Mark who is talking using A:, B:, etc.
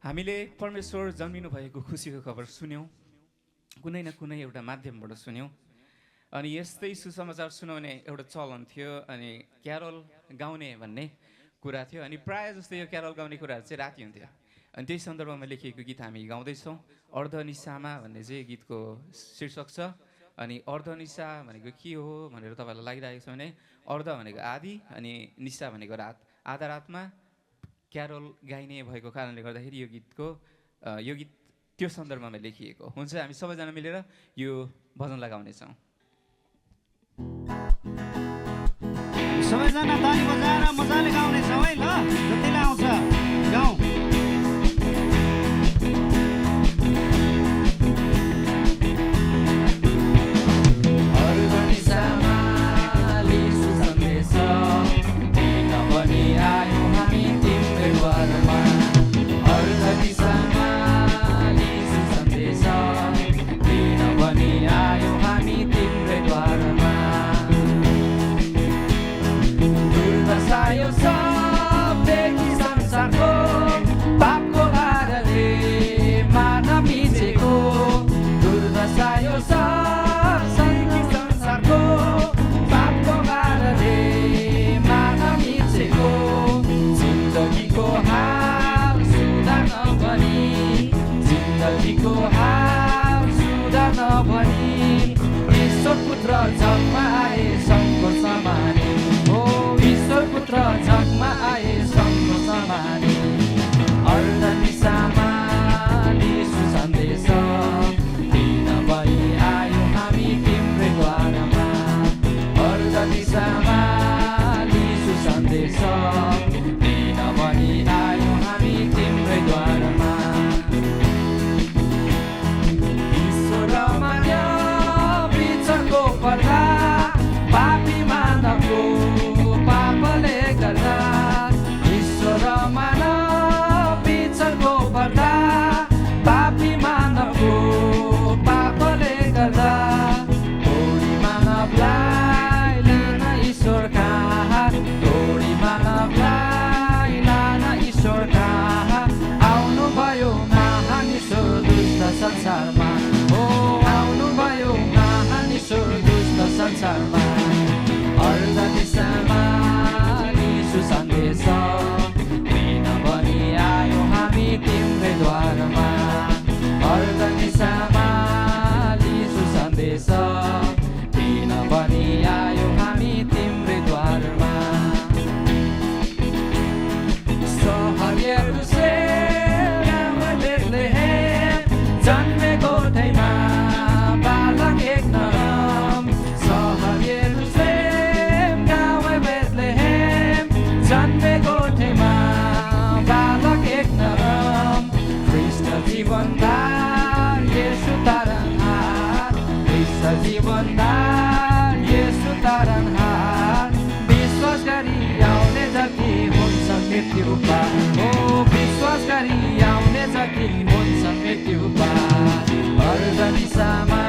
A: हामीले परमेश्वर जन्मिनु भएको खुसीको खबर सुन्यौँ, कुनै न कुनै एउटा माध्यमबाट सुन्यौँ। अनि यस्तै सुसमाचार सुनाउने एउटा चलन थियो, अनि क्यारोल गाउने भन्ने कुरा थियो। अनि प्रायः जस्तो यो क्यारोल गाउने कुराहरू चाहिँ राति हुन्थ्यो। अनि त्यही सन्दर्भमा लेखिएको गीत हामी गाउँदैछौँ। अर्धनिशामा भन्ने चाहिँ गीतको शीर्षक छ। अनि अर्धनिशा भनेको के हो भनेर तपाईँहरूलाई लागिरहेको छ भने, अर्ध भनेको आधी अनि निशा भनेको रात। आधा रातमा क्यारोल गाइने भएको कारणले गर्दाखेरि यो गीत त्यो सन्दर्भमा लेखिएको हुन्छ। हामी सबैजना मिलेर यो भजन लगाउनेछौँ।
B: सबैजना ताली बजाएर मजाले गाउनेछौँ है, ल जतिलाई आउँछ गाउँ।
C: जगमा आए सङ्घको समाने, हो ईश्वर पुत्र जगमा आए सङ्घको समाने। अर्धनिशामा यीशु सन्देश दिन भई आयो हामी तिम्रै द्वारमा। अर्धनिशामा यीशु सन्देश दिन भई आयो हामी तिम्रै द्वारमा। पापी मानवको पापले गर्दा, ईश्वर मानव बिचको पर्दा। पापी मानवको पापले गर्दा, थोडी मानवलाई लान ईश्वर कहाँ, थोडी मानवलाई लान ईश्वर कहाँ। आउनुभयो महान ईश्वर दुष्ट संसारमा, हो आउनुभयो महान ईश्वर संसारमा। अर्धनिशामा यीशु सन्देश दिन भनी आयो हामी तिम्रै द्वारमा। अर्धनिशामा यीशु सन्देश दिन भनी आयो हामी तिम्रै द्वारमा। सहर यरुशलेम बेथलेहेम जन्मेको ठाउँमा बालक एक नरम। जन्मेको ठाउँमा बालक एक नरम। कृष्ण जीवनदार येशू तारणहार, कृष्ण जीवनदार येशू तारणहार। विश्वास गरी आउने जति हुन्छ मृत्यु पार, हो विश्वास गरी आउने जति हुन्छ मृत्यु पार। अर्धनिशामा